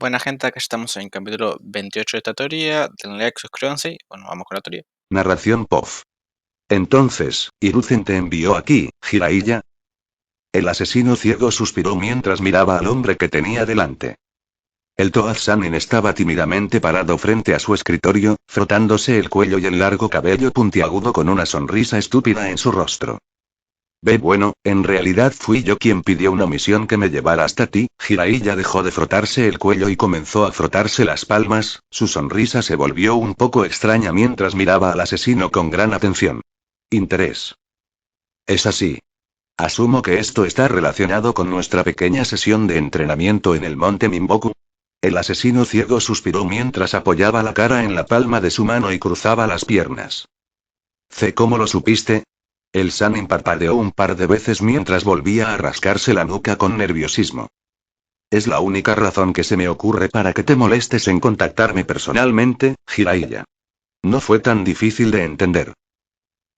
Buena gente, acá estamos en el capítulo 28 de esta teoría. Denle like, suscríbanse. Bueno, vamos con la teoría. Narración POF. Entonces, Hiruzen te envió aquí, Jiraiya. El asesino ciego suspiró mientras miraba al hombre que tenía delante. El Toad Sannin estaba tímidamente parado frente a su escritorio, frotándose el cuello y el largo cabello puntiagudo con una sonrisa estúpida en su rostro. Bueno, en realidad fui yo quien pidió una misión que me llevara hasta ti. Jiraiya dejó de frotarse el cuello y comenzó a frotarse las palmas, su sonrisa se volvió un poco extraña mientras miraba al asesino con gran atención. Interés. Es así. Asumo que esto está relacionado con nuestra pequeña sesión de entrenamiento en el monte Mimboku. El asesino ciego suspiró mientras apoyaba la cara en la palma de su mano y cruzaba las piernas. ¿Cómo lo supiste? El Sannin parpadeó un par de veces mientras volvía a rascarse la nuca con nerviosismo. Es la única razón que se me ocurre para que te molestes en contactarme personalmente, Jiraiya. No fue tan difícil de entender.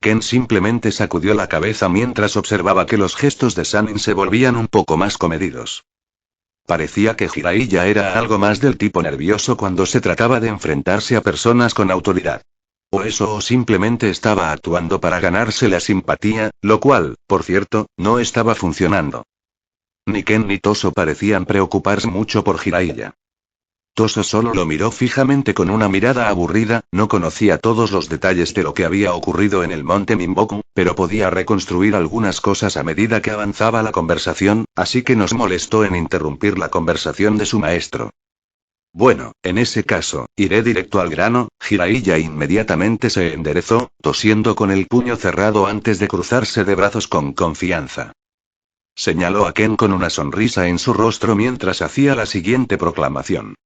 Ken simplemente sacudió la cabeza mientras observaba que los gestos de Sannin se volvían un poco más comedidos. Parecía que Jiraiya era algo más del tipo nervioso cuando se trataba de enfrentarse a personas con autoridad. O simplemente estaba actuando para ganarse la simpatía, lo cual, por cierto, no estaba funcionando. Ni Ken ni Toso parecían preocuparse mucho por Jiraiya. Toso solo lo miró fijamente con una mirada aburrida, no conocía todos los detalles de lo que había ocurrido en el monte Mimboku, pero podía reconstruir algunas cosas a medida que avanzaba la conversación, así que no se molestó en interrumpir la conversación de su maestro. Bueno, en ese caso, iré directo al grano. Jiraiya inmediatamente se enderezó, tosiendo con el puño cerrado antes de cruzarse de brazos con confianza. Señaló a Ken con una sonrisa en su rostro mientras hacía la siguiente proclamación.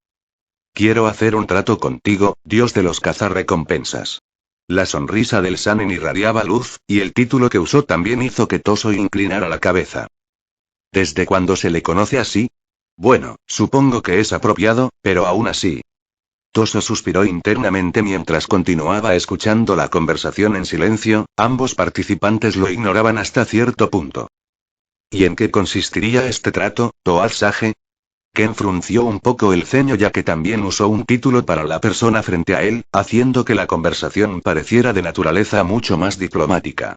Quiero hacer un trato contigo, dios de los cazarrecompensas. La sonrisa del Sannin irradiaba luz, y el título que usó también hizo que Toso inclinara la cabeza. ¿Desde cuándo se le conoce así? Bueno, supongo que es apropiado, pero aún así. Toso suspiró internamente mientras continuaba escuchando la conversación en silencio, ambos participantes lo ignoraban hasta cierto punto. ¿Y en qué consistiría este trato, Toad Sage? Ken frunció un poco el ceño ya que también usó un título para la persona frente a él, haciendo que la conversación pareciera de naturaleza mucho más diplomática.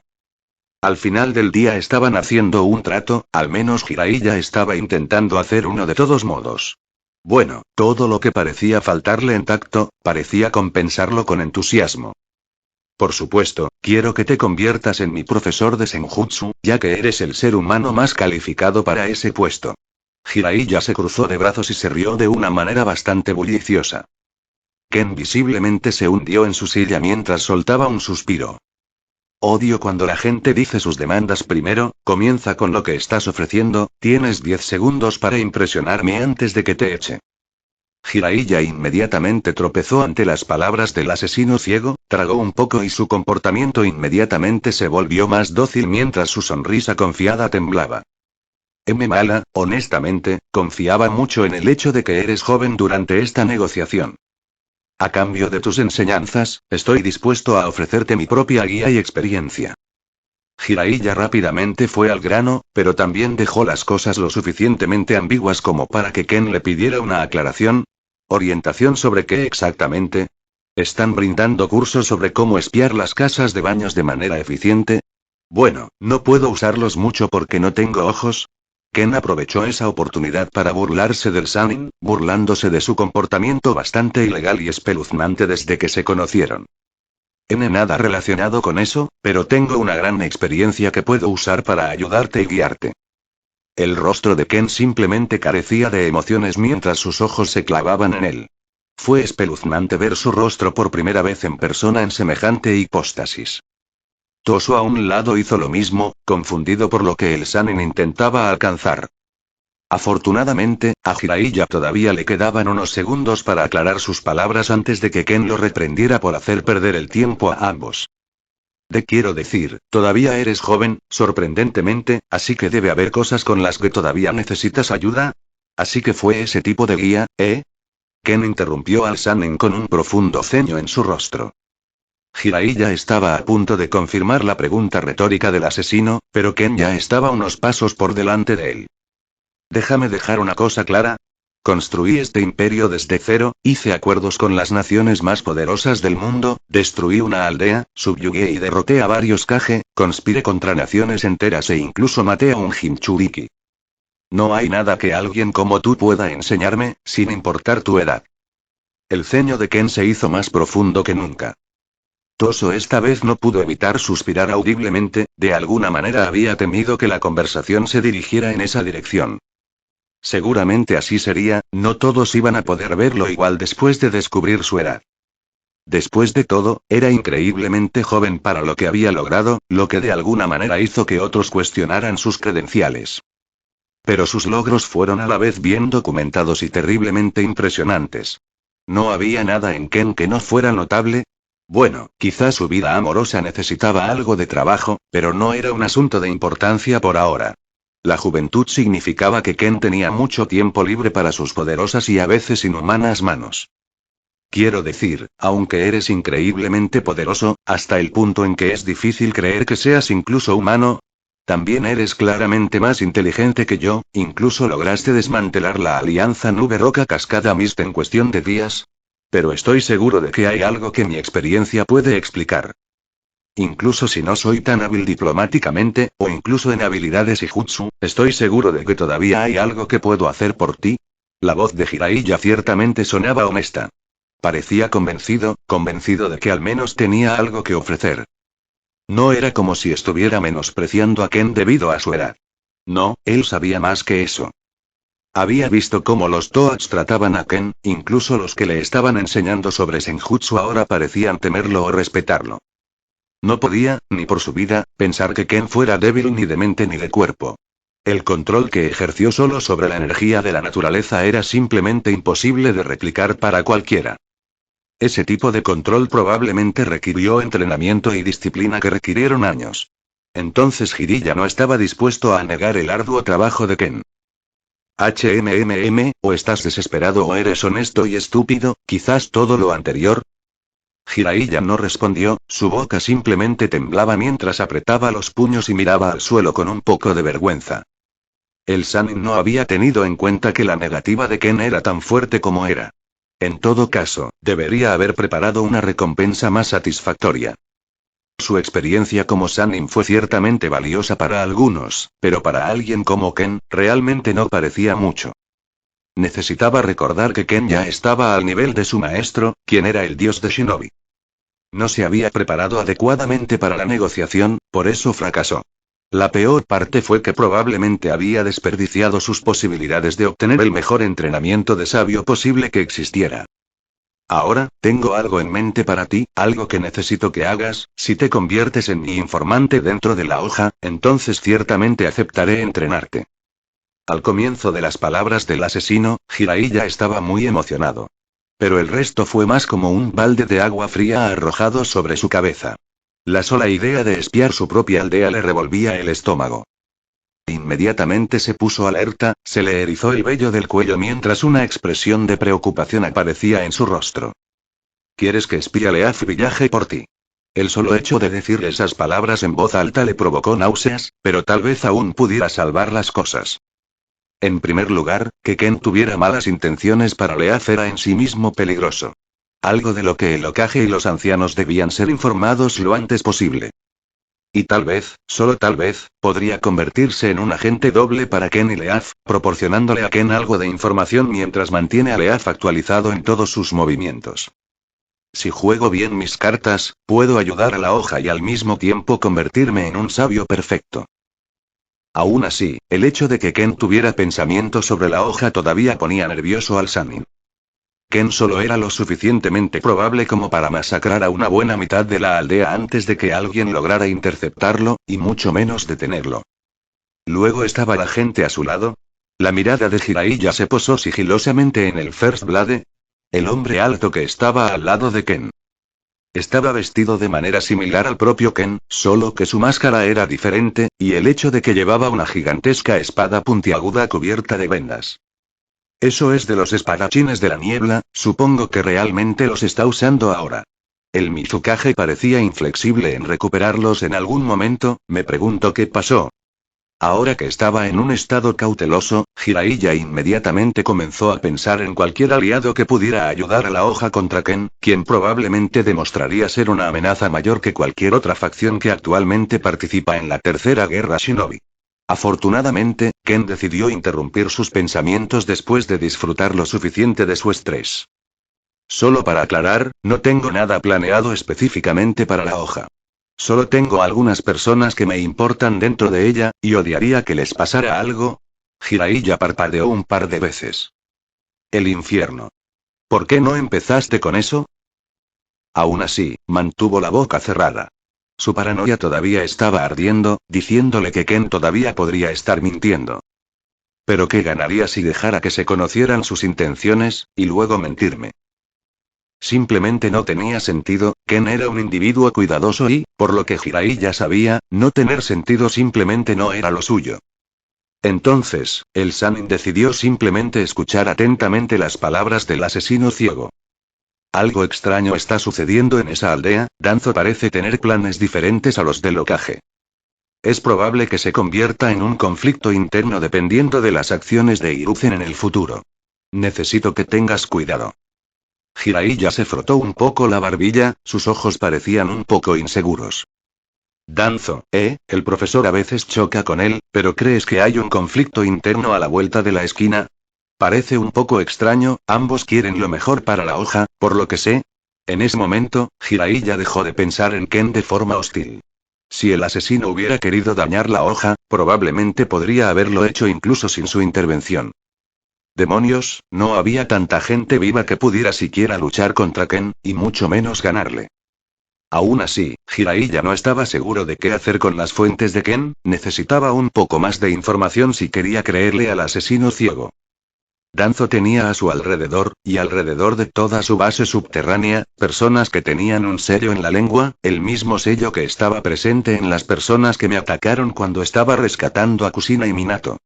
Al final del día estaban haciendo un trato, al menos Jiraiya estaba intentando hacer uno de todos modos. Bueno, todo lo que parecía faltarle en tacto, parecía compensarlo con entusiasmo. Por supuesto, quiero que te conviertas en mi profesor de Senjutsu, ya que eres el ser humano más calificado para ese puesto. Jiraiya se cruzó de brazos y se rió de una manera bastante bulliciosa. Ken visiblemente se hundió en su silla mientras soltaba un suspiro. Odio cuando la gente dice sus demandas primero. Comienza con lo que estás ofreciendo, tienes 10 segundos para impresionarme antes de que te eche. Jiraiya inmediatamente tropezó ante las palabras del asesino ciego, tragó un poco y su comportamiento inmediatamente se volvió más dócil mientras su sonrisa confiada temblaba. Mala, honestamente, confiaba mucho en el hecho de que eres joven durante esta negociación. A cambio de tus enseñanzas, estoy dispuesto a ofrecerte mi propia guía y experiencia. Jiraiya rápidamente fue al grano, pero también dejó las cosas lo suficientemente ambiguas como para que Ken le pidiera una aclaración. ¿Orientación sobre qué exactamente? ¿Están brindando cursos sobre cómo espiar las casas de baños de manera eficiente? Bueno, no puedo usarlos mucho porque no tengo ojos. Ken aprovechó esa oportunidad para burlarse del Sannin, burlándose de su comportamiento bastante ilegal y espeluznante desde que se conocieron. Nada relacionado con eso, pero tengo una gran experiencia que puedo usar para ayudarte y guiarte. El rostro de Ken simplemente carecía de emociones mientras sus ojos se clavaban en él. Fue espeluznante ver su rostro por primera vez en persona en semejante hipóstasis. Toso a un lado hizo lo mismo, confundido por lo que el Sannin intentaba alcanzar. Afortunadamente, a Jiraiya todavía le quedaban unos segundos para aclarar sus palabras antes de que Ken lo reprendiera por hacer perder el tiempo a ambos. Quiero decir, todavía eres joven, sorprendentemente, así que debe haber cosas con las que todavía necesitas ayuda. Así que fue ese tipo de guía, ¿eh? Ken interrumpió al Sannin con un profundo ceño en su rostro. Jiraiya estaba a punto de confirmar la pregunta retórica del asesino, pero Ken ya estaba unos pasos por delante de él. Déjame dejar una cosa clara. Construí este imperio desde cero, hice acuerdos con las naciones más poderosas del mundo, destruí una aldea, subyugué y derroté a varios Kage, conspiré contra naciones enteras e incluso maté a un Jinchuriki. No hay nada que alguien como tú pueda enseñarme, sin importar tu edad. El ceño de Ken se hizo más profundo que nunca. Toso esta vez no pudo evitar suspirar audiblemente, de alguna manera había temido que la conversación se dirigiera en esa dirección. Seguramente así sería, no todos iban a poder verlo igual después de descubrir su edad. Después de todo, era increíblemente joven para lo que había logrado, lo que de alguna manera hizo que otros cuestionaran sus credenciales. Pero sus logros fueron a la vez bien documentados y terriblemente impresionantes. ¿No había nada en Ken que no fuera notable? Bueno, quizás su vida amorosa necesitaba algo de trabajo, pero no era un asunto de importancia por ahora. La juventud significaba que Ken tenía mucho tiempo libre para sus poderosas y a veces inhumanas manos. Quiero decir, aunque eres increíblemente poderoso, hasta el punto en que es difícil creer que seas incluso humano, también eres claramente más inteligente que yo, incluso lograste desmantelar la alianza Nube-Roca-Cascada-Mist en cuestión de días. Pero estoy seguro de que hay algo que mi experiencia puede explicar. Incluso si no soy tan hábil diplomáticamente, o incluso en habilidades y jutsu, estoy seguro de que todavía hay algo que puedo hacer por ti. La voz de Jiraiya ciertamente sonaba honesta. Parecía convencido de que al menos tenía algo que ofrecer. No era como si estuviera menospreciando a Ken debido a su edad. No, él sabía más que eso. Había visto cómo los Toads trataban a Ken, incluso los que le estaban enseñando sobre Senjutsu ahora parecían temerlo o respetarlo. No podía, ni por su vida, pensar que Ken fuera débil ni de mente ni de cuerpo. El control que ejerció solo sobre la energía de la naturaleza era simplemente imposible de replicar para cualquiera. Ese tipo de control probablemente requirió entrenamiento y disciplina que requirieron años. Entonces Jiraiya no estaba dispuesto a negar el arduo trabajo de Ken. O estás desesperado o eres honesto y estúpido, quizás todo lo anterior. Jiraiya no respondió, su boca simplemente temblaba mientras apretaba los puños y miraba al suelo con un poco de vergüenza. El Sannin no había tenido en cuenta que la negativa de Ken era tan fuerte como era. En todo caso, debería haber preparado una recompensa más satisfactoria. Su experiencia como Sannin fue ciertamente valiosa para algunos, pero para alguien como Ken, realmente no parecía mucho. Necesitaba recordar que Ken ya estaba al nivel de su maestro, quien era el dios de Shinobi. No se había preparado adecuadamente para la negociación, por eso fracasó. La peor parte fue que probablemente había desperdiciado sus posibilidades de obtener el mejor entrenamiento de sabio posible que existiera. Ahora, tengo algo en mente para ti, algo que necesito que hagas. Si te conviertes en mi informante dentro de la hoja, entonces ciertamente aceptaré entrenarte. Al comienzo de las palabras del asesino, Jiraiya estaba muy emocionado. Pero el resto fue más como un balde de agua fría arrojado sobre su cabeza. La sola idea de espiar su propia aldea le revolvía el estómago. Inmediatamente se puso alerta, se le erizó el vello del cuello mientras una expresión de preocupación aparecía en su rostro. ¿Quieres que espíe a Leaf y viaje por ti? El solo hecho de decir esas palabras en voz alta le provocó náuseas, pero tal vez aún pudiera salvar las cosas. En primer lugar, que Ken tuviera malas intenciones para Leaf era en sí mismo peligroso. Algo de lo que el Hokage y los ancianos debían ser informados lo antes posible. Y tal vez, solo tal vez, podría convertirse en un agente doble para Ken y Leaf, proporcionándole a Ken algo de información mientras mantiene a Leaf actualizado en todos sus movimientos. Si juego bien mis cartas, puedo ayudar a la hoja y al mismo tiempo convertirme en un sabio perfecto. Aún así, el hecho de que Ken tuviera pensamientos sobre la hoja todavía ponía nervioso al Sannin. Ken solo era lo suficientemente probable como para masacrar a una buena mitad de la aldea antes de que alguien lograra interceptarlo, y mucho menos detenerlo. Luego estaba la gente a su lado. La mirada de Jiraiya se posó sigilosamente en el First Blade, el hombre alto que estaba al lado de Ken. Estaba vestido de manera similar al propio Ken, solo que su máscara era diferente, y el hecho de que llevaba una gigantesca espada puntiaguda cubierta de vendas. Eso es de los espadachines de la niebla, supongo que realmente los está usando ahora. El Mizukage parecía inflexible en recuperarlos en algún momento, me pregunto qué pasó. Ahora que estaba en un estado cauteloso, Jiraiya inmediatamente comenzó a pensar en cualquier aliado que pudiera ayudar a la hoja contra Ken, quien probablemente demostraría ser una amenaza mayor que cualquier otra facción que actualmente participa en la Tercera Guerra Shinobi. Afortunadamente, Ken decidió interrumpir sus pensamientos después de disfrutar lo suficiente de su estrés. Solo para aclarar, no tengo nada planeado específicamente para la hoja. Solo tengo algunas personas que me importan dentro de ella, y odiaría que les pasara algo. Jiraiya parpadeó un par de veces. El infierno. ¿Por qué no empezaste con eso? Aún así, mantuvo la boca cerrada. Su paranoia todavía estaba ardiendo, diciéndole que Ken todavía podría estar mintiendo. Pero ¿qué ganaría si dejara que se conocieran sus intenciones, y luego mentirme? Simplemente no tenía sentido. Ken era un individuo cuidadoso y, por lo que Jiraiya sabía, no tener sentido simplemente no era lo suyo. Entonces, el Sannin decidió simplemente escuchar atentamente las palabras del asesino ciego. Algo extraño está sucediendo en esa aldea. Danzo parece tener planes diferentes a los del Hokage. Es probable que se convierta en un conflicto interno dependiendo de las acciones de Hiruzen en el futuro. Necesito que tengas cuidado. Jiraiya se frotó un poco la barbilla, sus ojos parecían un poco inseguros. Danzo, el profesor a veces choca con él, pero ¿crees que hay un conflicto interno a la vuelta de la esquina? Parece un poco extraño, ambos quieren lo mejor para la hoja, por lo que sé. En ese momento, Jiraiya dejó de pensar en Ken de forma hostil. Si el asesino hubiera querido dañar la hoja, probablemente podría haberlo hecho incluso sin su intervención. Demonios, no había tanta gente viva que pudiera siquiera luchar contra Ken, y mucho menos ganarle. Aún así, Jiraiya no estaba seguro de qué hacer con las fuentes de Ken, necesitaba un poco más de información si quería creerle al asesino ciego. Danzo tenía a su alrededor, y alrededor de toda su base subterránea, personas que tenían un sello en la lengua, el mismo sello que estaba presente en las personas que me atacaron cuando estaba rescatando a Kusina y Minato.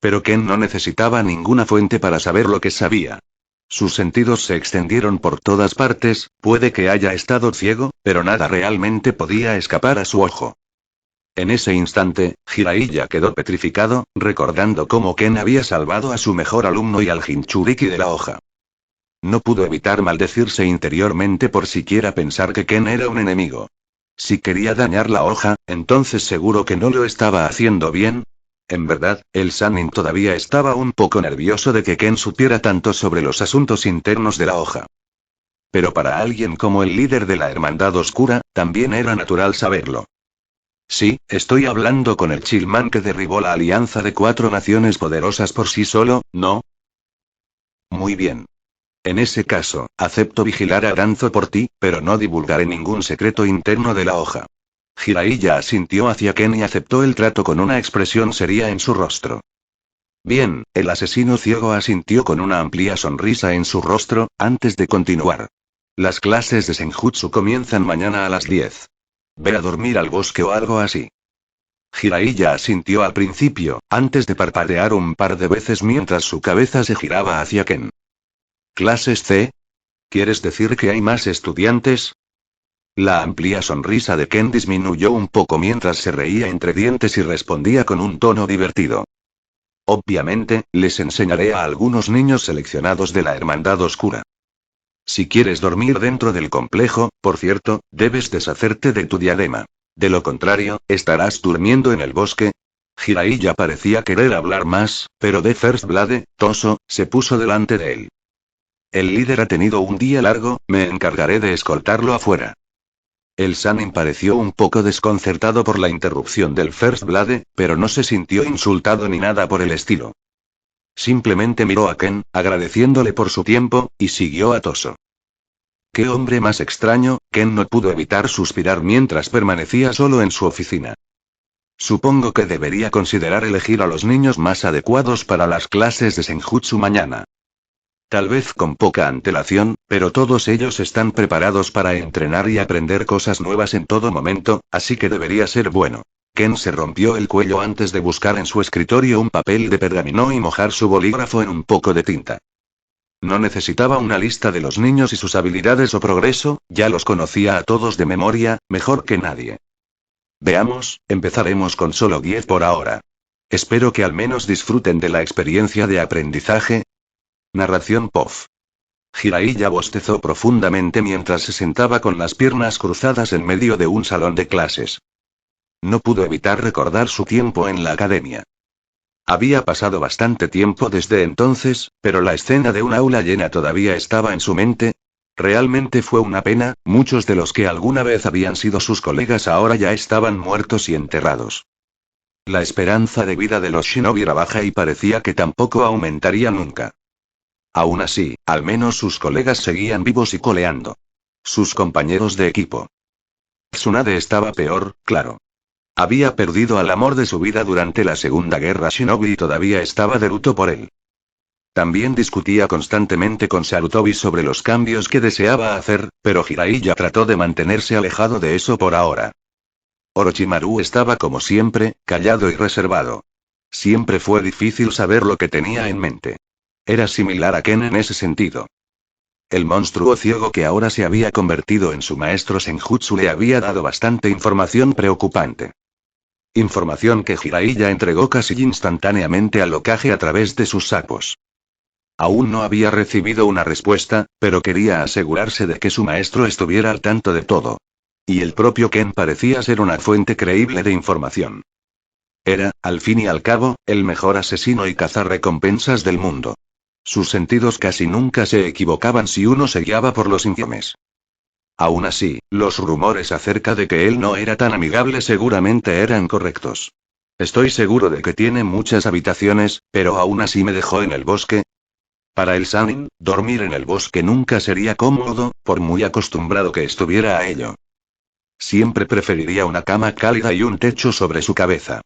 Pero Ken no necesitaba ninguna fuente para saber lo que sabía. Sus sentidos se extendieron por todas partes, puede que haya estado ciego, pero nada realmente podía escapar a su ojo. En ese instante, Jiraiya quedó petrificado, recordando cómo Ken había salvado a su mejor alumno y al Jinchuriki de la hoja. No pudo evitar maldecirse interiormente por siquiera pensar que Ken era un enemigo. Si quería dañar la hoja, entonces seguro que no lo estaba haciendo bien. En verdad, el Sannin todavía estaba un poco nervioso de que Ken supiera tanto sobre los asuntos internos de la hoja. Pero para alguien como el líder de la Hermandad Oscura, también era natural saberlo. Sí, estoy hablando con el Chillman que derribó la alianza de 4 naciones poderosas por sí solo, ¿no? Muy bien. En ese caso, acepto vigilar a Danzo por ti, pero no divulgaré ningún secreto interno de la hoja. Jiraiya asintió hacia Ken y aceptó el trato con una expresión seria en su rostro. Bien, el asesino ciego asintió con una amplia sonrisa en su rostro, antes de continuar. Las clases de Senjutsu comienzan mañana a las 10. Ve a dormir al bosque o algo así. Jiraiya asintió al principio, antes de parpadear un par de veces mientras su cabeza se giraba hacia Ken. ¿Clases C? ¿Quieres decir que hay más estudiantes? La amplia sonrisa de Ken disminuyó un poco mientras se reía entre dientes y respondía con un tono divertido. Obviamente, les enseñaré a algunos niños seleccionados de la Hermandad Oscura. Si quieres dormir dentro del complejo, por cierto, debes deshacerte de tu diadema. De lo contrario, estarás durmiendo en el bosque. Jiraiya parecía querer hablar más, pero The First Blade, Toso, se puso delante de él. El líder ha tenido un día largo, me encargaré de escoltarlo afuera. El Sannin pareció un poco desconcertado por la interrupción del First Blade, pero no se sintió insultado ni nada por el estilo. Simplemente miró a Ken, agradeciéndole por su tiempo, y siguió a Toso. ¡Qué hombre más extraño! Ken no pudo evitar suspirar mientras permanecía solo en su oficina. Supongo que debería considerar elegir a los niños más adecuados para las clases de Senjutsu mañana. Tal vez con poca antelación, pero todos ellos están preparados para entrenar y aprender cosas nuevas en todo momento, así que debería ser bueno. Ken se rompió el cuello antes de buscar en su escritorio un papel de pergamino y mojar su bolígrafo en un poco de tinta. No necesitaba una lista de los niños y sus habilidades o progreso, ya los conocía a todos de memoria, mejor que nadie. Veamos, empezaremos con solo 10 por ahora. Espero que al menos disfruten de la experiencia de aprendizaje. Narración POF. Jiraiya bostezó profundamente mientras se sentaba con las piernas cruzadas en medio de un salón de clases. No pudo evitar recordar su tiempo en la academia. Había pasado bastante tiempo desde entonces, pero la escena de un aula llena todavía estaba en su mente. Realmente fue una pena, muchos de los que alguna vez habían sido sus colegas ahora ya estaban muertos y enterrados. La esperanza de vida de los shinobi era baja y parecía que tampoco aumentaría nunca. Aún así, al menos sus colegas seguían vivos y coleando. Sus compañeros de equipo. Tsunade estaba peor, claro. Había perdido al amor de su vida durante la Segunda Guerra Shinobi y todavía estaba de luto por él. También discutía constantemente con Sarutobi sobre los cambios que deseaba hacer, pero Jiraiya trató de mantenerse alejado de eso por ahora. Orochimaru estaba como siempre, callado y reservado. Siempre fue difícil saber lo que tenía en mente. Era similar a Ken en ese sentido. El monstruo ciego que ahora se había convertido en su maestro Senjutsu le había dado bastante información preocupante. Información que Jiraiya entregó casi instantáneamente al Hokage a través de sus sapos. Aún no había recibido una respuesta, pero quería asegurarse de que su maestro estuviera al tanto de todo. Y el propio Ken parecía ser una fuente creíble de información. Era, al fin y al cabo, el mejor asesino y cazarrecompensas del mundo. Sus sentidos casi nunca se equivocaban si uno se guiaba por los informes. Aún así, los rumores acerca de que él no era tan amigable seguramente eran correctos. Estoy seguro de que tiene muchas habitaciones, pero aún así me dejó en el bosque. Para el Sannin, dormir en el bosque nunca sería cómodo, por muy acostumbrado que estuviera a ello. Siempre preferiría una cama cálida y un techo sobre su cabeza.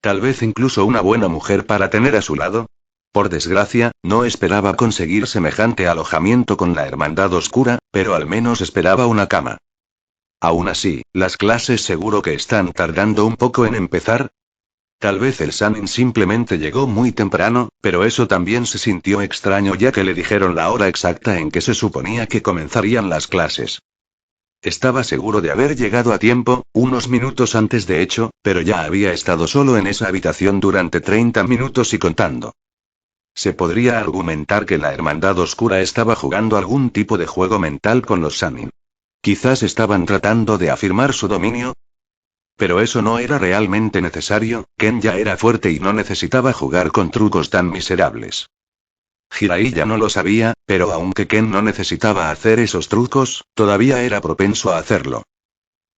Tal vez incluso una buena mujer para tener a su lado. Por desgracia, no esperaba conseguir semejante alojamiento con la Hermandad Oscura, pero al menos esperaba una cama. Aún así, las clases seguro que están tardando un poco en empezar. Tal vez el Sannin simplemente llegó muy temprano, pero eso también se sintió extraño ya que le dijeron la hora exacta en que se suponía que comenzarían las clases. Estaba seguro de haber llegado a tiempo, unos minutos antes de hecho, pero ya había estado solo en esa habitación durante 30 minutos y contando. Se podría argumentar que la Hermandad Oscura estaba jugando algún tipo de juego mental con los Sannin. Quizás estaban tratando de afirmar su dominio. Pero eso no era realmente necesario, Ken ya era fuerte y no necesitaba jugar con trucos tan miserables. Jiraiya no lo sabía, pero aunque Ken no necesitaba hacer esos trucos, todavía era propenso a hacerlo.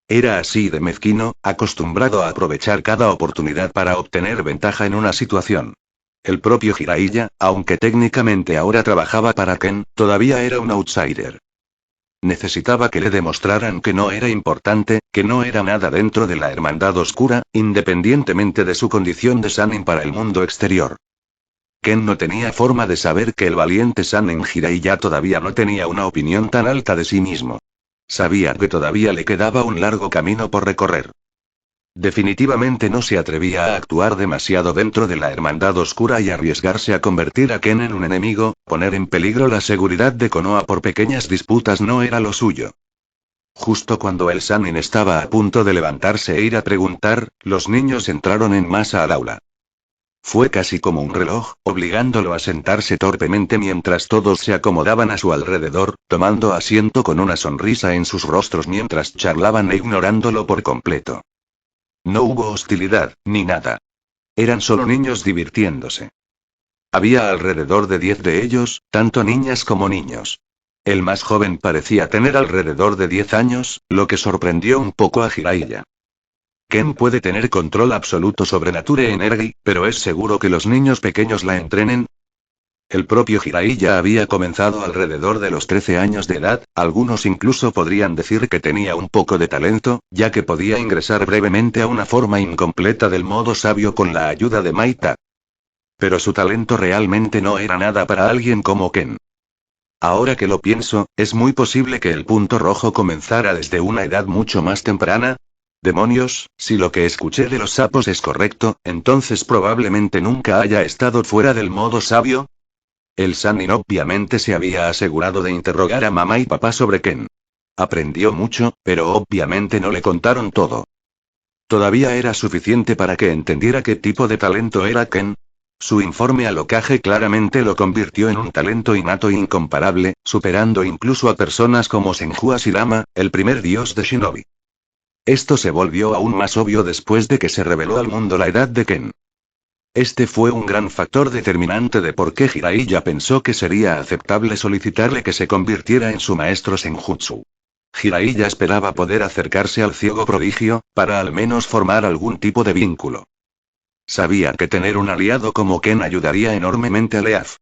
Era así de mezquino, acostumbrado a aprovechar cada oportunidad para obtener ventaja en una situación. El propio Jiraiya, aunque técnicamente ahora trabajaba para Ken, todavía era un outsider. Necesitaba que le demostraran que no era importante, que no era nada dentro de la Hermandad Oscura, independientemente de su condición de Sannin para el mundo exterior. Ken no tenía forma de saber que el valiente Sannin Jiraiya todavía no tenía una opinión tan alta de sí mismo. Sabía que todavía le quedaba un largo camino por recorrer. Definitivamente no se atrevía a actuar demasiado dentro de la Hermandad Oscura y arriesgarse a convertir a Ken en un enemigo, poner en peligro la seguridad de Konoha por pequeñas disputas no era lo suyo. Justo cuando el Sannin estaba a punto de levantarse e ir a preguntar, los niños entraron en masa al aula. Fue casi como un reloj, obligándolo a sentarse torpemente mientras todos se acomodaban a su alrededor, tomando asiento con una sonrisa en sus rostros mientras charlaban e ignorándolo por completo. No hubo hostilidad, ni nada. Eran solo niños divirtiéndose. Había alrededor de 10 de ellos, tanto niñas como niños. El más joven parecía tener alrededor de 10 años, lo que sorprendió un poco a Jiraiya. Ken puede tener control absoluto sobre Nature Energy, pero ¿es seguro que los niños pequeños la entrenen? El propio Jiraiya había comenzado alrededor de los 13 años de edad, algunos incluso podrían decir que tenía un poco de talento, ya que podía ingresar brevemente a una forma incompleta del modo sabio con la ayuda de Maita. Pero su talento realmente no era nada para alguien como Ken. Ahora que lo pienso, es muy posible que el punto rojo comenzara desde una edad mucho más temprana. Demonios, si lo que escuché de los sapos es correcto, entonces probablemente nunca haya estado fuera del modo sabio. El Sannin obviamente se había asegurado de interrogar a mamá y papá sobre Ken. Aprendió mucho, pero obviamente no le contaron todo. Todavía era suficiente para que entendiera qué tipo de talento era Ken. Su informe alocaje claramente lo convirtió en un talento innato e incomparable, superando incluso a personas como Senju Hashirama, el primer dios de Shinobi. Esto se volvió aún más obvio después de que se reveló al mundo la edad de Ken. Este fue un gran factor determinante de por qué Jiraiya pensó que sería aceptable solicitarle que se convirtiera en su maestro Senjutsu. Jiraiya esperaba poder acercarse al ciego prodigio, para al menos formar algún tipo de vínculo. Sabía que tener un aliado como Ken ayudaría enormemente a Leaf.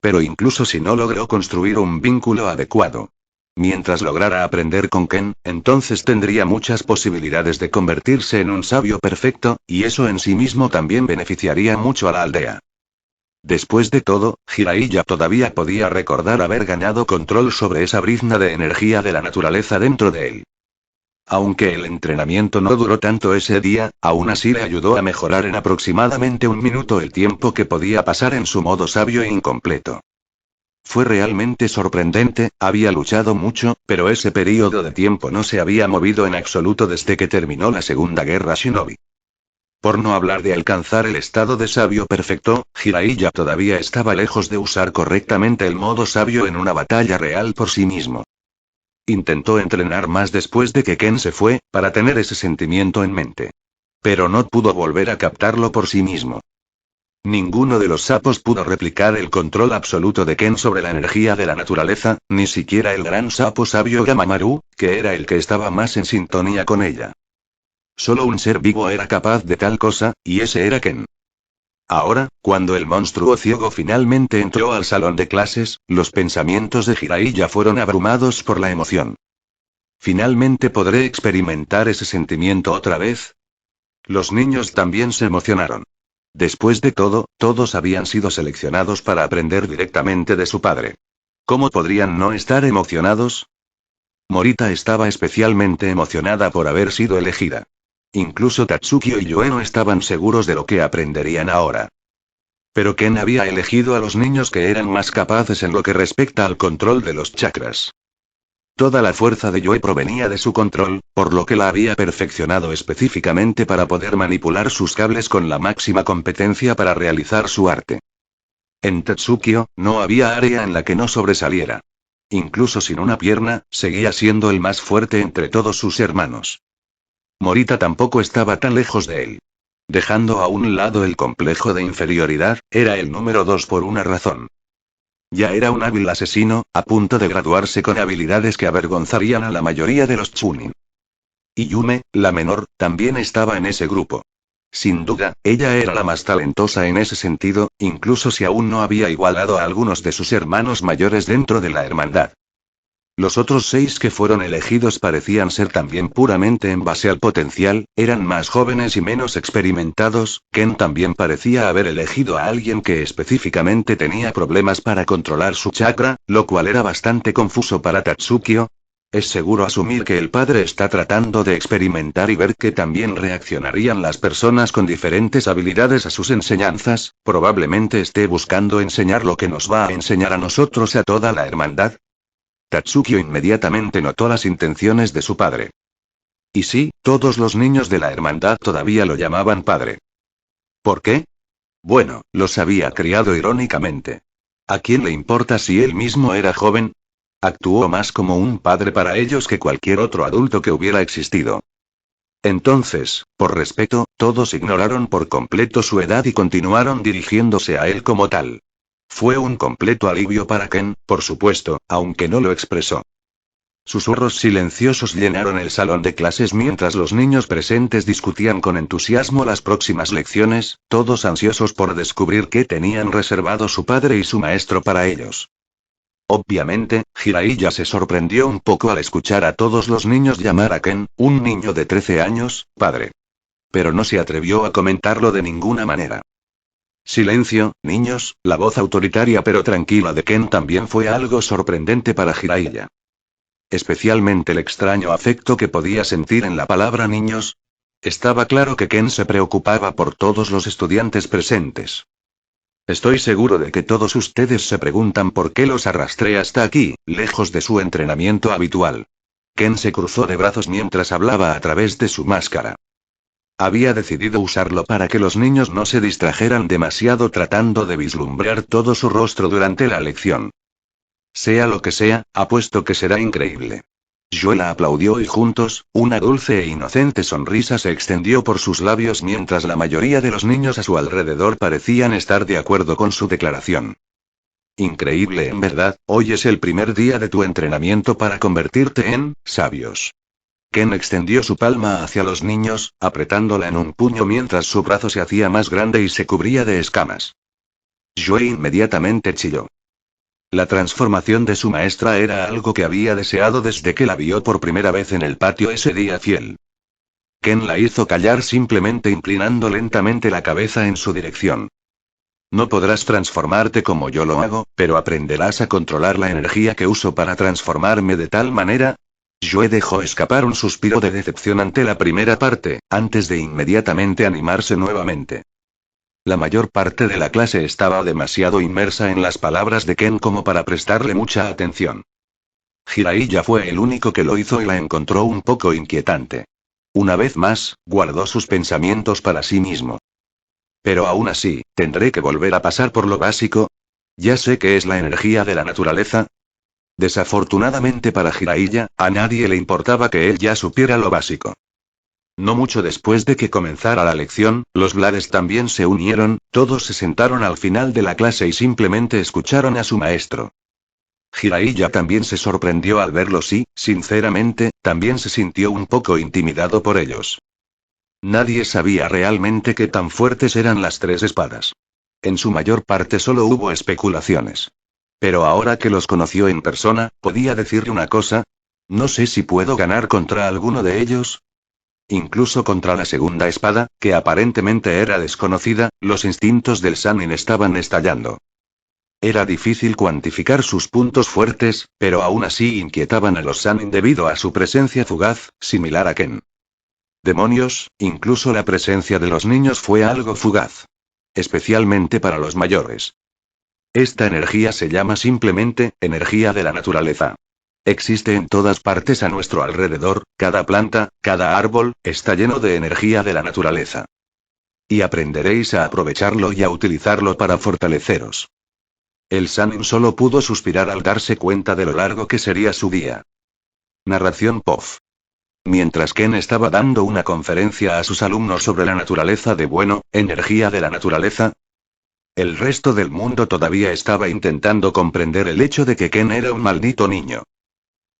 Pero incluso si no logró construir un vínculo adecuado, mientras lograra aprender con Ken, entonces tendría muchas posibilidades de convertirse en un sabio perfecto, y eso en sí mismo también beneficiaría mucho a la aldea. Después de todo, Jiraiya todavía podía recordar haber ganado control sobre esa brizna de energía de la naturaleza dentro de él. Aunque el entrenamiento no duró tanto ese día, aún así le ayudó a mejorar en aproximadamente un minuto el tiempo que podía pasar en su modo sabio e incompleto. Fue realmente sorprendente, había luchado mucho, pero ese período de tiempo no se había movido en absoluto desde que terminó la Segunda Guerra Shinobi. Por no hablar de alcanzar el estado de sabio perfecto, Jiraiya todavía estaba lejos de usar correctamente el modo sabio en una batalla real por sí mismo. Intentó entrenar más después de que Ken se fue, para tener ese sentimiento en mente. Pero no pudo volver a captarlo por sí mismo. Ninguno de los sapos pudo replicar el control absoluto de Ken sobre la energía de la naturaleza, ni siquiera el gran sapo sabio Gamamaru, que era el que estaba más en sintonía con ella. Solo un ser vivo era capaz de tal cosa, y ese era Ken. Ahora, cuando el monstruo ciego finalmente entró al salón de clases, los pensamientos de Jiraiya fueron abrumados por la emoción. ¿Finalmente podré experimentar ese sentimiento otra vez? Los niños también se emocionaron. Después de todo, todos habían sido seleccionados para aprender directamente de su padre. ¿Cómo podrían no estar emocionados? Morita estaba especialmente emocionada por haber sido elegida. Incluso Tatsukio y Yoe no estaban seguros de lo que aprenderían ahora. Pero Ken había elegido a los niños que eran más capaces en lo que respecta al control de los chakras. Toda la fuerza de Yoe provenía de su control, por lo que la había perfeccionado específicamente para poder manipular sus cables con la máxima competencia para realizar su arte. En Tatsukio, no había área en la que no sobresaliera. Incluso sin una pierna, seguía siendo el más fuerte entre todos sus hermanos. Morita tampoco estaba tan lejos de él. Dejando a un lado el complejo de inferioridad, era el número 2 por una razón. Ya era un hábil asesino, a punto de graduarse con habilidades que avergonzarían a la mayoría de los Chunin. Y Yume, la menor, también estaba en ese grupo. Sin duda, ella era la más talentosa en ese sentido, incluso si aún no había igualado a algunos de sus hermanos mayores dentro de la hermandad. Los otros 6 que fueron elegidos parecían ser también puramente en base al potencial, eran más jóvenes y menos experimentados. Ken también parecía haber elegido a alguien que específicamente tenía problemas para controlar su chakra, lo cual era bastante confuso para Tatsukio. Es seguro asumir que el padre está tratando de experimentar y ver que también reaccionarían las personas con diferentes habilidades a sus enseñanzas, probablemente esté buscando enseñar lo que nos va a enseñar a nosotros a toda la hermandad. Tatsukio inmediatamente notó las intenciones de su padre. Y sí, todos los niños de la hermandad todavía lo llamaban padre. ¿Por qué? Bueno, los había criado irónicamente. ¿A quién le importa si él mismo era joven? Actuó más como un padre para ellos que cualquier otro adulto que hubiera existido. Entonces, por respeto, todos ignoraron por completo su edad y continuaron dirigiéndose a él como tal. Fue un completo alivio para Ken, por supuesto, aunque no lo expresó. Susurros silenciosos llenaron el salón de clases mientras los niños presentes discutían con entusiasmo las próximas lecciones, todos ansiosos por descubrir qué tenían reservado su padre y su maestro para ellos. Obviamente, Jiraiya se sorprendió un poco al escuchar a todos los niños llamar a Ken, un niño de 13 años, padre. Pero no se atrevió a comentarlo de ninguna manera. Silencio, niños, la voz autoritaria pero tranquila de Ken también fue algo sorprendente para Jiraiya. Especialmente el extraño afecto que podía sentir en la palabra niños. Estaba claro que Ken se preocupaba por todos los estudiantes presentes. Estoy seguro de que todos ustedes se preguntan por qué los arrastré hasta aquí, lejos de su entrenamiento habitual. Ken se cruzó de brazos mientras hablaba a través de su máscara. Había decidido usarlo para que los niños no se distrajeran demasiado tratando de vislumbrar todo su rostro durante la lección. Sea lo que sea, apuesto que será increíble. Yuela aplaudió y juntos, una dulce e inocente sonrisa se extendió por sus labios mientras la mayoría de los niños a su alrededor parecían estar de acuerdo con su declaración. Increíble en verdad, hoy es el primer día de tu entrenamiento para convertirte en sabios. Ken extendió su palma hacia los niños, apretándola en un puño mientras su brazo se hacía más grande y se cubría de escamas. Yue inmediatamente chilló. La transformación de su maestra era algo que había deseado desde que la vio por primera vez en el patio ese día fiel. Ken la hizo callar simplemente inclinando lentamente la cabeza en su dirección. No podrás transformarte como yo lo hago, pero aprenderás a controlar la energía que uso para transformarme de tal manera. Yue dejó escapar un suspiro de decepción ante la primera parte, antes de inmediatamente animarse nuevamente. La mayor parte de la clase estaba demasiado inmersa en las palabras de Ken como para prestarle mucha atención. Jiraiya fue el único que lo hizo y la encontró un poco inquietante. Una vez más, guardó sus pensamientos para sí mismo. Pero aún así, ¿tendré que volver a pasar por lo básico? Ya sé que es la energía de la naturaleza. Desafortunadamente para Jiraiya, a nadie le importaba que él ya supiera lo básico. No mucho después de que comenzara la lección, los Blades también se unieron, todos se sentaron al final de la clase y simplemente escucharon a su maestro. Jiraiya también se sorprendió al verlos y, sinceramente, también se sintió un poco intimidado por ellos. Nadie sabía realmente qué tan fuertes eran las tres espadas. En su mayor parte solo hubo especulaciones. Pero ahora que los conoció en persona, podía decirle una cosa. No sé si puedo ganar contra alguno de ellos. Incluso contra la segunda espada, que aparentemente era desconocida, los instintos del Sannin estaban estallando. Era difícil cuantificar sus puntos fuertes, pero aún así inquietaban a los Sannin debido a su presencia fugaz, similar a Ken. Demonios, incluso la presencia de los niños fue algo fugaz. Especialmente para los mayores. Esta energía se llama simplemente, energía de la naturaleza. Existe en todas partes a nuestro alrededor, cada planta, cada árbol, está lleno de energía de la naturaleza. Y aprenderéis a aprovecharlo y a utilizarlo para fortaleceros. El Sannin solo pudo suspirar al darse cuenta de lo largo que sería su día. Narración POF. Mientras Ken estaba dando una conferencia a sus alumnos sobre la naturaleza de bueno, energía de la naturaleza, el resto del mundo todavía estaba intentando comprender el hecho de que Ken era un maldito niño.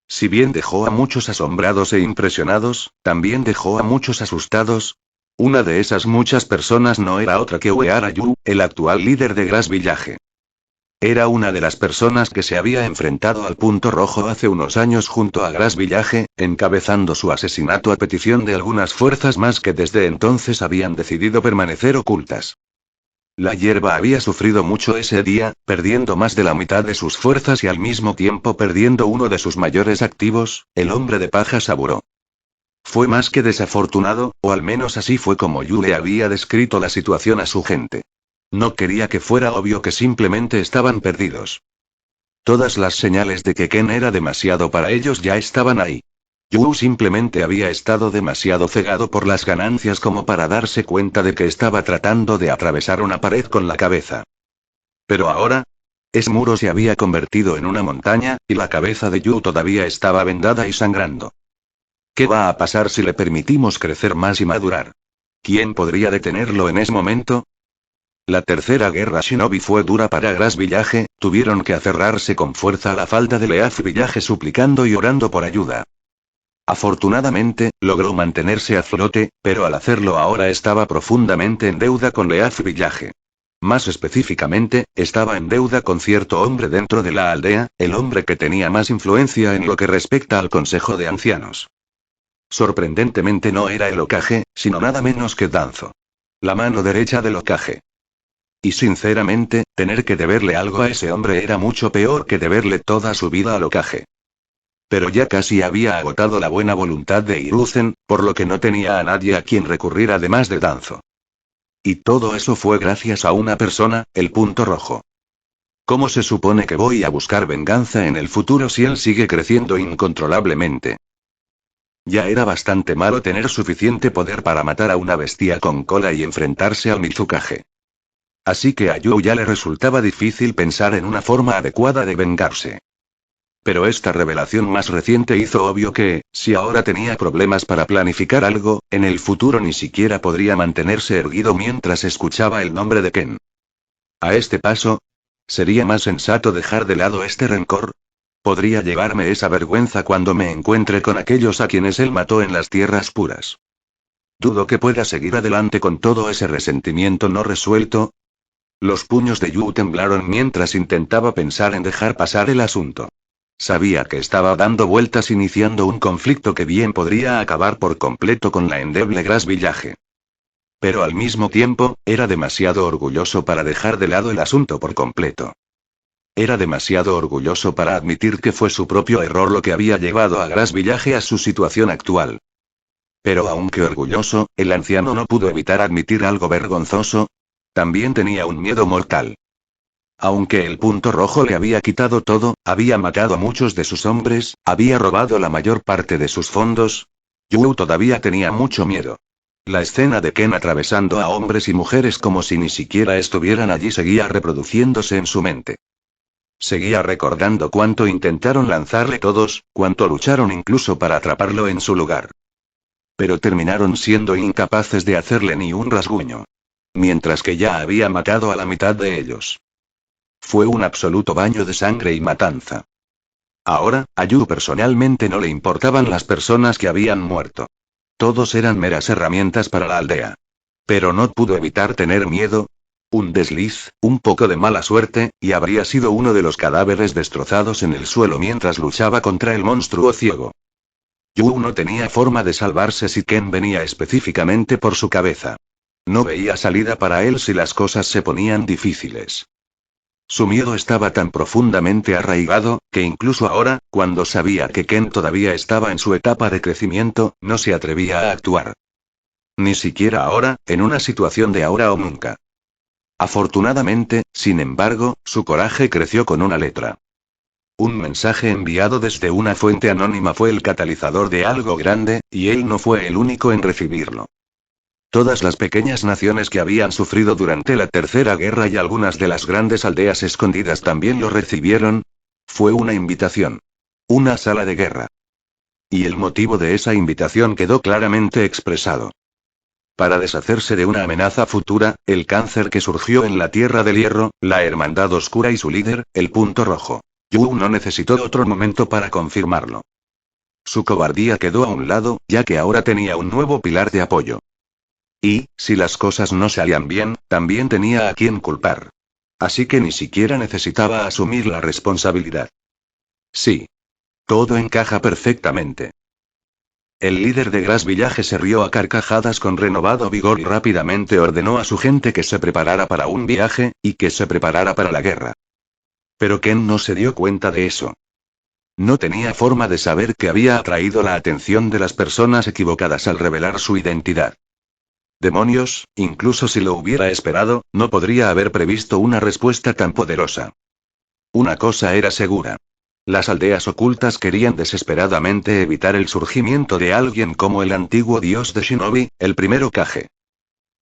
Si bien dejó a muchos asombrados e impresionados, también dejó a muchos asustados. Una de esas muchas personas no era otra que Uehara Yu, el actual líder de Grass Village. Era una de las personas que se había enfrentado al Punto Rojo hace unos años junto a Grass Village, encabezando su asesinato a petición de algunas fuerzas más que desde entonces habían decidido permanecer ocultas. La hierba había sufrido mucho ese día, perdiendo más de la mitad de sus fuerzas y al mismo tiempo perdiendo uno de sus mayores activos, el hombre de paja Saburo. Fue más que desafortunado, o al menos así fue como Yu le había descrito la situación a su gente. No quería que fuera obvio que simplemente estaban perdidos. Todas las señales de que Ken era demasiado para ellos ya estaban ahí. Yu simplemente había estado demasiado cegado por las ganancias como para darse cuenta de que estaba tratando de atravesar una pared con la cabeza. Pero ahora, ese muro se había convertido en una montaña, y la cabeza de Yu todavía estaba vendada y sangrando. ¿Qué va a pasar si le permitimos crecer más y madurar? ¿Quién podría detenerlo en ese momento? La tercera guerra Shinobi fue dura para Grass Village, tuvieron que aferrarse con fuerza a la falda de Leaf Village suplicando y orando por ayuda. Afortunadamente, logró mantenerse a flote, pero al hacerlo ahora estaba profundamente en deuda con Leaf Village. Más específicamente, estaba en deuda con cierto hombre dentro de la aldea, el hombre que tenía más influencia en lo que respecta al Consejo de Ancianos. Sorprendentemente no era el Hokage, sino nada menos que Danzo. La mano derecha del Hokage. Y sinceramente, tener que deberle algo a ese hombre era mucho peor que deberle toda su vida al Hokage. Pero ya casi había agotado la buena voluntad de Hiruzen, por lo que no tenía a nadie a quien recurrir además de Danzo. Y todo eso fue gracias a una persona, el Punto Rojo. ¿Cómo se supone que voy a buscar venganza en el futuro si él sigue creciendo incontrolablemente? Ya era bastante malo tener suficiente poder para matar a una bestia con cola y enfrentarse al Mizukage. Así que a Yu ya le resultaba difícil pensar en una forma adecuada de vengarse. Pero esta revelación más reciente hizo obvio que, si ahora tenía problemas para planificar algo, en el futuro ni siquiera podría mantenerse erguido mientras escuchaba el nombre de Ken. A este paso, ¿sería más sensato dejar de lado este rencor? Podría llevarme esa vergüenza cuando me encuentre con aquellos a quienes él mató en las tierras puras. Dudo que pueda seguir adelante con todo ese resentimiento no resuelto. Los puños de Yu temblaron mientras intentaba pensar en dejar pasar el asunto. Sabía que estaba dando vueltas iniciando un conflicto que bien podría acabar por completo con la endeble Grass Village. Pero al mismo tiempo, era demasiado orgulloso para dejar de lado el asunto por completo. Era demasiado orgulloso para admitir que fue su propio error lo que había llevado a Grass Village a su situación actual. Pero aunque orgulloso, el anciano no pudo evitar admitir algo vergonzoso. También tenía un miedo mortal. Aunque el punto rojo le había quitado todo, había matado a muchos de sus hombres, había robado la mayor parte de sus fondos. Yu todavía tenía mucho miedo. La escena de Ken atravesando a hombres y mujeres como si ni siquiera estuvieran allí seguía reproduciéndose en su mente. Seguía recordando cuánto intentaron lanzarle todos, cuánto lucharon incluso para atraparlo en su lugar. Pero terminaron siendo incapaces de hacerle ni un rasguño. Mientras que ya había matado a la mitad de ellos. Fue un absoluto baño de sangre y matanza. Ahora, a Yu personalmente no le importaban las personas que habían muerto. Todos eran meras herramientas para la aldea. Pero no pudo evitar tener miedo. Un desliz, un poco de mala suerte, y habría sido uno de los cadáveres destrozados en el suelo mientras luchaba contra el monstruo ciego. Yu no tenía forma de salvarse si Ken venía específicamente por su cabeza. No veía salida para él si las cosas se ponían difíciles. Su miedo estaba tan profundamente arraigado, que incluso ahora, cuando sabía que Ken todavía estaba en su etapa de crecimiento, no se atrevía a actuar. Ni siquiera ahora, en una situación de ahora o nunca. Afortunadamente, sin embargo, su coraje creció con una letra. Un mensaje enviado desde una fuente anónima fue el catalizador de algo grande, y él no fue el único en recibirlo. Todas las pequeñas naciones que habían sufrido durante la Tercera Guerra y algunas de las grandes aldeas escondidas también lo recibieron. Fue una invitación. Una sala de guerra. Y el motivo de esa invitación quedó claramente expresado. Para deshacerse de una amenaza futura, el cáncer que surgió en la Tierra del Hierro, la Hermandad Oscura y su líder, el Punto Rojo. Yu no necesitó otro momento para confirmarlo. Su cobardía quedó a un lado, ya que ahora tenía un nuevo pilar de apoyo. Y, si las cosas no salían bien, también tenía a quien culpar. Así que ni siquiera necesitaba asumir la responsabilidad. Sí. Todo encaja perfectamente. El líder de Grass Village se rió a carcajadas con renovado vigor y rápidamente ordenó a su gente que se preparara para un viaje, y que se preparara para la guerra. Pero Ken no se dio cuenta de eso. No tenía forma de saber que había atraído la atención de las personas equivocadas al revelar su identidad. Demonios, incluso si lo hubiera esperado, no podría haber previsto una respuesta tan poderosa. Una cosa era segura. Las aldeas ocultas querían desesperadamente evitar el surgimiento de alguien como el antiguo dios de Shinobi, el primero Kage.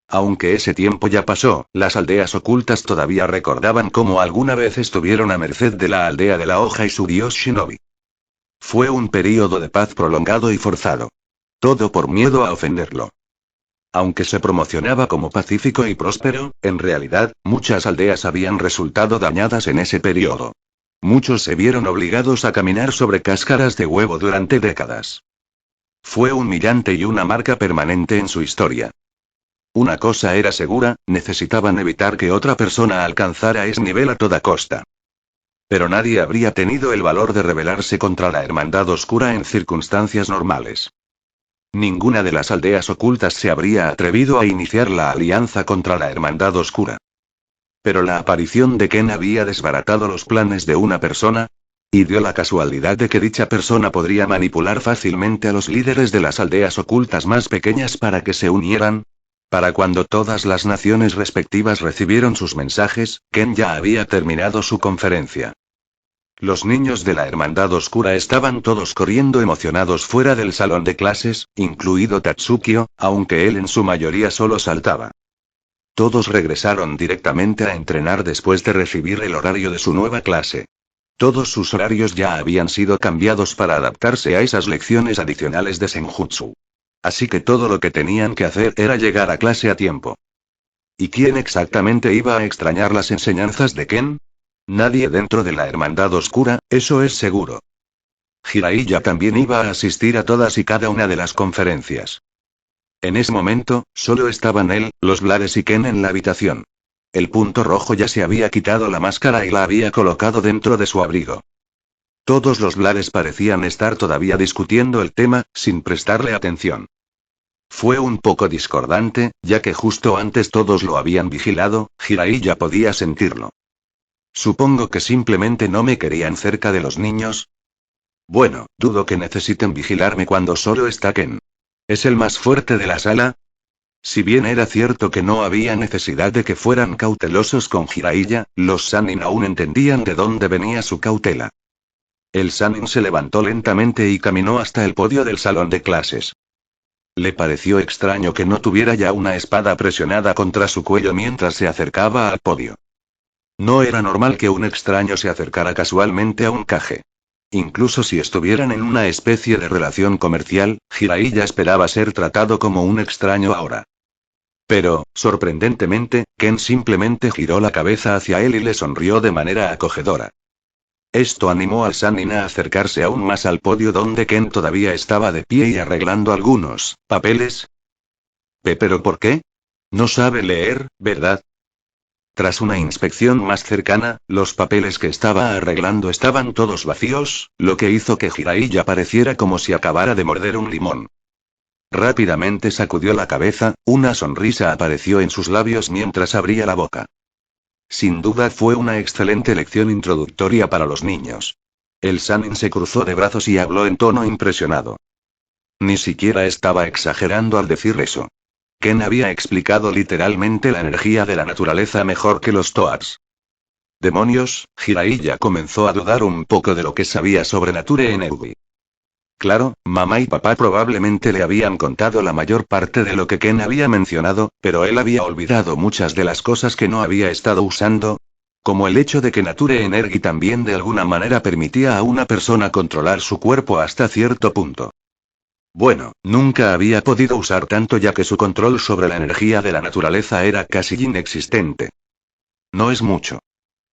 Aunque ese tiempo ya pasó, las aldeas ocultas todavía recordaban cómo alguna vez estuvieron a merced de la aldea de la hoja y su dios Shinobi. Fue un período de paz prolongado y forzado. Todo por miedo a ofenderlo. Aunque se promocionaba como pacífico y próspero, en realidad, muchas aldeas habían resultado dañadas en ese periodo. Muchos se vieron obligados a caminar sobre cáscaras de huevo durante décadas. Fue humillante y una marca permanente en su historia. Una cosa era segura, necesitaban evitar que otra persona alcanzara ese nivel a toda costa. Pero nadie habría tenido el valor de rebelarse contra la Hermandad Oscura en circunstancias normales. Ninguna de las aldeas ocultas se habría atrevido a iniciar la alianza contra la Hermandad Oscura. Pero la aparición de Ken había desbaratado los planes de una persona, y dio la casualidad de que dicha persona podría manipular fácilmente a los líderes de las aldeas ocultas más pequeñas para que se unieran. Para cuando todas las naciones respectivas recibieron sus mensajes, Ken ya había terminado su conferencia. Los niños de la Hermandad Oscura estaban todos corriendo emocionados fuera del salón de clases, incluido Tatsukio, aunque él en su mayoría solo saltaba. Todos regresaron directamente a entrenar después de recibir el horario de su nueva clase. Todos sus horarios ya habían sido cambiados para adaptarse a esas lecciones adicionales de Senjutsu. Así que todo lo que tenían que hacer era llegar a clase a tiempo. ¿Y quién exactamente iba a extrañar las enseñanzas de Ken? Nadie dentro de la Hermandad Oscura, eso es seguro. Jiraiya también iba a asistir a todas y cada una de las conferencias. En ese momento, solo estaban él, los Blades y Ken en la habitación. El punto rojo ya se había quitado la máscara y la había colocado dentro de su abrigo. Todos los Blades parecían estar todavía discutiendo el tema, sin prestarle atención. Fue un poco discordante, ya que justo antes todos lo habían vigilado, Jiraiya podía sentirlo. Supongo que simplemente no me querían cerca de los niños. Bueno, dudo que necesiten vigilarme cuando solo está Ken. ¿Es el más fuerte de la sala? Si bien era cierto que no había necesidad de que fueran cautelosos con Jiraiya, los Sannin aún entendían de dónde venía su cautela. El Sannin se levantó lentamente y caminó hasta el podio del salón de clases. Le pareció extraño que no tuviera ya una espada presionada contra su cuello mientras se acercaba al podio. No era normal que un extraño se acercara casualmente a un Kage. Incluso si estuvieran en una especie de relación comercial, Jiraiya esperaba ser tratado como un extraño ahora. Pero, sorprendentemente, Ken simplemente giró la cabeza hacia él y le sonrió de manera acogedora. Esto animó al Sannin a acercarse aún más al podio donde Ken todavía estaba de pie y arreglando algunos papeles. ¿Pero por qué? No sabe leer, ¿verdad? Tras una inspección más cercana, los papeles que estaba arreglando estaban todos vacíos, lo que hizo que Jiraiya pareciera como si acabara de morder un limón. Rápidamente sacudió la cabeza, una sonrisa apareció en sus labios mientras abría la boca. Sin duda fue una excelente lección introductoria para los niños. El Sannin se cruzó de brazos y habló en tono impresionado. Ni siquiera estaba exagerando al decir eso. Ken había explicado literalmente la energía de la naturaleza mejor que los Toads. Demonios, Jiraiya comenzó a dudar un poco de lo que sabía sobre Nature Energy. Claro, mamá y papá probablemente le habían contado la mayor parte de lo que Ken había mencionado, pero él había olvidado muchas de las cosas que no había estado usando. Como el hecho de que Nature Energy también de alguna manera permitía a una persona controlar su cuerpo hasta cierto punto. Bueno, nunca había podido usar tanto ya que su control sobre la energía de la naturaleza era casi inexistente. No es mucho.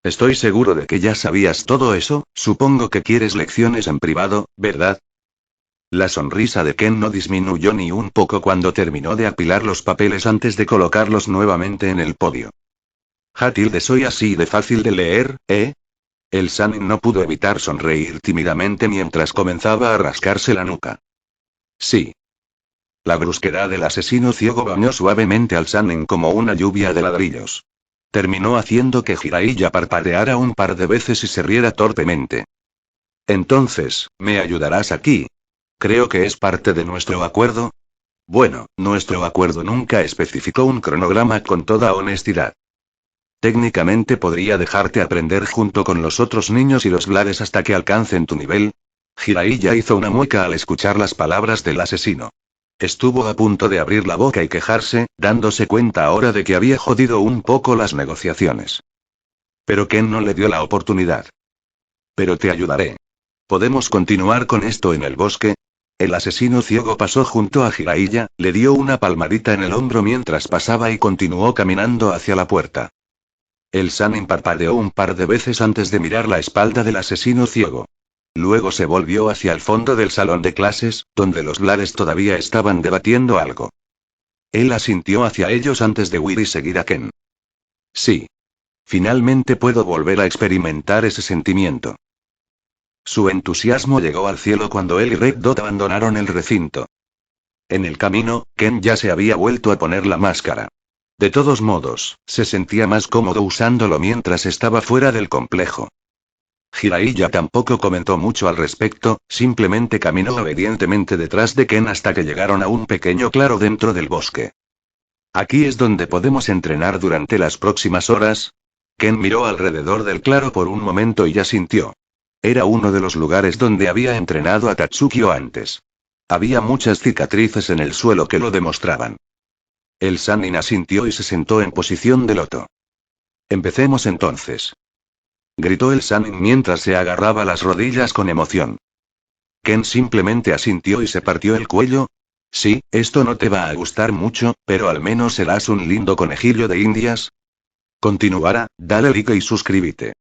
Estoy seguro de que ya sabías todo eso, supongo que quieres lecciones en privado, ¿verdad? La sonrisa de Ken no disminuyó ni un poco cuando terminó de apilar los papeles antes de colocarlos nuevamente en el podio. Hatilde, soy así de fácil de leer, ¿eh? El Sannin no pudo evitar sonreír tímidamente mientras comenzaba a rascarse la nuca. Sí. La brusquedad del asesino ciego bañó suavemente al Sannin como una lluvia de ladrillos. Terminó haciendo que Jiraiya parpadeara un par de veces y se riera torpemente. Entonces, ¿me ayudarás aquí? Creo que es parte de nuestro acuerdo. Bueno, nuestro acuerdo nunca especificó un cronograma con toda honestidad. Técnicamente podría dejarte aprender junto con los otros niños y los Blades hasta que alcancen tu nivel. Jiraiya hizo una mueca al escuchar las palabras del asesino. Estuvo a punto de abrir la boca y quejarse, dándose cuenta ahora de que había jodido un poco las negociaciones. Pero Ken no le dio la oportunidad. Pero te ayudaré. ¿Podemos continuar con esto en el bosque? El asesino ciego pasó junto a Jiraiya, le dio una palmadita en el hombro mientras pasaba y continuó caminando hacia la puerta. El Sannin parpadeó un par de veces antes de mirar la espalda del asesino ciego. Luego se volvió hacia el fondo del salón de clases, donde los Blades todavía estaban debatiendo algo. Él asintió hacia ellos antes de huir y seguir a Ken. Sí. Finalmente puedo volver a experimentar ese sentimiento. Su entusiasmo llegó al cielo cuando él y Red Dot abandonaron el recinto. En el camino, Ken ya se había vuelto a poner la máscara. De todos modos, se sentía más cómodo usándolo mientras estaba fuera del complejo. Jiraiya tampoco comentó mucho al respecto, simplemente caminó obedientemente detrás de Ken hasta que llegaron a un pequeño claro dentro del bosque. ¿Aquí es donde podemos entrenar durante las próximas horas? Ken miró alrededor del claro por un momento y asintió. Era uno de los lugares donde había entrenado a Tatsukio antes. Había muchas cicatrices en el suelo que lo demostraban. El Sannin asintió y se sentó en posición de loto. Empecemos entonces. Gritó el Sannin mientras se agarraba las rodillas con emoción. Ken simplemente asintió y se partió el cuello. Sí, esto no te va a gustar mucho, pero al menos serás un lindo conejillo de indias. Continuará, dale like y suscríbete.